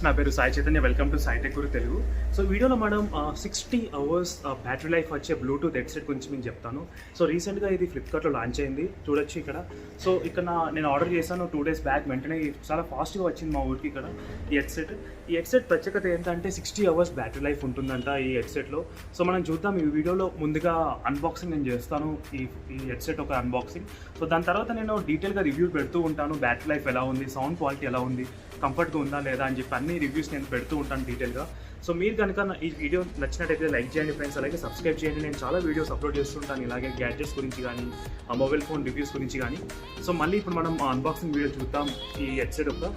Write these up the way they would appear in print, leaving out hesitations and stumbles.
నా పేరు Sai Chaitanya. Welcome to Sai tech Guru Telugu. So వీడియోలో మనం 60 అవర్స్ బ్యాటరీ లైఫ్ వచ్చే బ్లూటూత్ హెడ్సెట్ గురించి నేను చెప్తాను. సో రీసెంట్గా ఇది ఫ్లిప్కార్ట్లో లాంచ్ అయింది, చూడొచ్చు ఇక్కడ. సో ఇక్కడ నేను ఆర్డర్ చేశాను 2 days బ్యాక్. వెంటనే చాలా ఫాస్ట్గా వచ్చింది మా ఊరికి ఇక్కడ ఈ హెడ్సెట్ ప్రత్యేకత ఏంటంటే 60 అవర్స్ బ్యాటరీ లైఫ్ ఉంటుందంట ఈ హెడ్సెట్లో. సో మనం చూద్దాం ఈ వీడియోలో. ముందుగా అన్బాక్సింగ్ నేను చేస్తాను, ఈ హెడ్సెట్ ఒక అన్బాక్సింగ్. సో దాని తర్వాత నేను డీటెయిల్గా రివ్యూ పెడుతూ ఉంటాను, బ్యాటరీ లైఫ్ ఎలా ఉంది, సౌండ్ క్వాలిటీ ఎలా ఉంది, కంఫర్ట్గా ఉందా లేదా అని చెప్పి అన్ని రివ్యూస్ నేను పెడుతూ ఉంటాను డీటెయిల్గా. సో మీరు కనుక ఈ వీడియో నచ్చినట్టయితే లైక్ చేయండి ఫ్రెండ్స్, అలాగే సబ్స్క్రైబ్ చేయండి. నేను చాలా వీడియోస్ అప్లోడ్ చేస్తుంటాను ఇలాగే గ్యాడ్జెట్స్ గురించి కానీ, మొబైల్ ఫోన్ రివ్యూస్ గురించి కానీ. సో మళ్ళీ ఇప్పుడు మనం అన్బాక్సింగ్ వీడియో చూద్దాం ఈ హెడ్సెట్ యొక్క.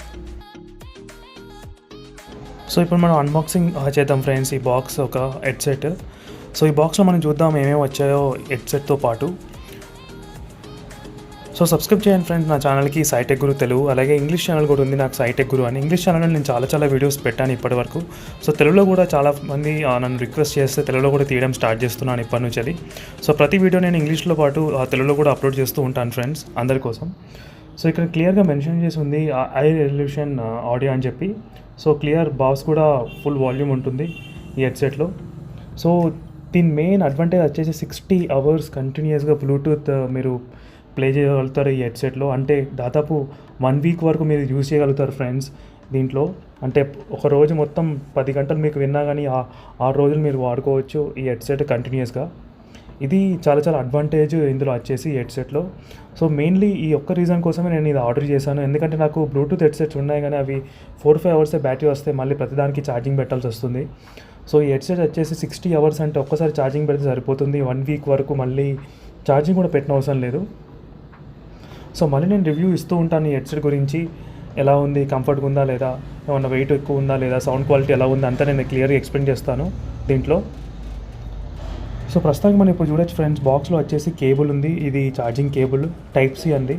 సో ఇప్పుడు మనం అన్బాక్సింగ్ చేద్దాం ఫ్రెండ్స్ ఈ బాక్స్ ఒక హెడ్సెట్. సో ఈ బాక్స్లో మనం చూద్దాం ఏమేమి వచ్చాయో హెడ్సెట్తో పాటు. సో సబ్స్క్రైబ్ చేయండి ఫ్రెండ్స్ నా ఛానల్కి, సాయి టెక్ గురు తెలుగు. అలాగే ఇంగ్లీష్ ఛానల్ కూడా ఉంది నాకు, సాయి టెక్ గురు అని. ఇంగ్లీష్ ఛానల్లో నేను చాలా వీడియోస్ పెట్టాను ఇప్పటివరకు. సో తెలుగులో కూడా చాలా మంది నన్ను రిక్వెస్ట్ చేస్తే తెలుగులో కూడా తీయడం స్టార్ట్ చేస్తున్నాను ఇప్పటి నుంచి. సో ప్రతి వీడియో నేను ఇంగ్లీష్లో పాటు తెలుగులో కూడా అప్లోడ్ చేస్తూ ఉంటాను ఫ్రెండ్స్ అందరి కోసం. సో ఇక్కడ క్లియర్గా మెన్షన్ చేసి ఉంది హై రెజల్యూషన్ ఆడియో అని చెప్పి. సో క్లియర్ బాస్ కూడా ఫుల్ వాల్యూమ్ ఉంటుంది ఈ హెడ్సెట్లో. సో దీని మెయిన్ అడ్వాంటేజ్ వచ్చేసి 60 hours కంటిన్యూస్గా బ్లూటూత్ మీరు ప్లే చేయగలుగుతారు ఈ హెడ్సెట్లో. అంటే దాదాపు 1 week వరకు మీరు యూజ్ చేయగలుగుతారు ఫ్రెండ్స్ దీంట్లో. అంటే ఒక రోజు మొత్తం 10 గంటలు మీకు విన్నా కానీ 6 రోజులు మీరు వాడుకోవచ్చు ఈ హెడ్సెట్ కంటిన్యూస్గా. ఇది చాలా అడ్వాంటేజ్ ఇందులో వచ్చేసి ఈ హెడ్సెట్లో. సో మెయిన్లీ ఈ ఒక్క రీజన్ కోసమే నేను ఇది ఆర్డర్ చేశాను. ఎందుకంటే నాకు బ్లూటూత్ హెడ్సెట్స్ ఉన్నాయి కానీ అవి 4-5 hours బ్యాటరీ వస్తే మళ్ళీ ప్రతిదానికి ఛార్జింగ్ పెట్టాల్సి వస్తుంది. సో ఈ హెడ్సెట్ వచ్చేసి 60 hours అంటే ఒక్కసారి ఛార్జింగ్ పెడితే సరిపోతుంది. 1 week వరకు మళ్ళీ ఛార్జింగ్ కూడా పెట్టిన అవసరం లేదు. సో మళ్ళీ నేను రివ్యూ ఇస్తూ ఉంటాను ఈ హెడ్సెట్ గురించి, ఎలా ఉంది, కంఫర్ట్గా ఉందా లేదా, ఏమన్నా వెయిట్ ఎక్కువ ఉందా లేదా, సౌండ్ క్వాలిటీ ఎలా ఉంది అంతా నేను క్లియర్గా ఎక్స్ప్లెయిన్ చేస్తాను దీంట్లో. సో ప్రస్తుతానికి మనం ఇప్పుడు చూడొచ్చు ఫ్రెండ్స్, బాక్స్లో వచ్చేసి కేబుల్ ఉంది. ఇది ఛార్జింగ్ కేబుల్ టైప్ సి అండి.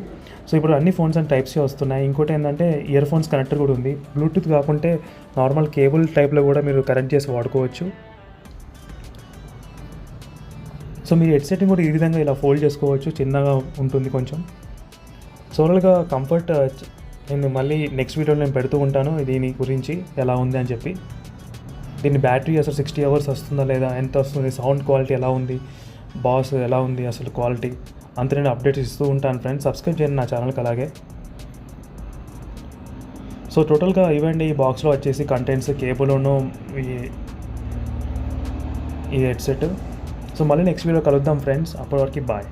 సో ఇప్పుడు అన్ని ఫోన్స్ అని టైప్ సి వస్తున్నాయి. ఇంకోటి ఏంటంటే ఇయర్ ఫోన్స్ కనెక్టర్ కూడా ఉంది. బ్లూటూత్ కాకుంటే నార్మల్ కేబుల్ టైప్లో కూడా మీరు కనెక్ట్ చేసి వాడుకోవచ్చు. సో మీరు హెడ్సెట్ని కూడా ఈ విధంగా ఇలా ఫోల్డ్ చేసుకోవచ్చు, చిన్నగా ఉంటుంది కొంచెం. సోరల్గా కంఫర్ట్ నేను మళ్ళీ నెక్స్ట్ వీడియోలో నేను పెడుతూ ఉంటాను దీని గురించి ఎలా ఉంది అని చెప్పి. దీని బ్యాటరీ అసలు 60 hours వస్తుందా లేదా, ఎంత వస్తుంది, సౌండ్ క్వాలిటీ ఎలా ఉంది, బాస్ ఎలా ఉంది, అసలు క్వాలిటీ అంత నేను అప్డేట్స్ ఇస్తూ ఉంటాను ఫ్రెండ్స్. సబ్స్క్రైబ్ చేయండి నా ఛానల్కి అలాగే. సో టోటల్గా ఇవ్వండి ఈ బాక్స్లో వచ్చేసి కంటెంట్స్, కేబుల్ను ఈ హెడ్సెట్. సో మళ్ళీ నెక్స్ట్ వీడియో కలుద్దాం ఫ్రెండ్స్, అప్పటి వరకు బాయ్.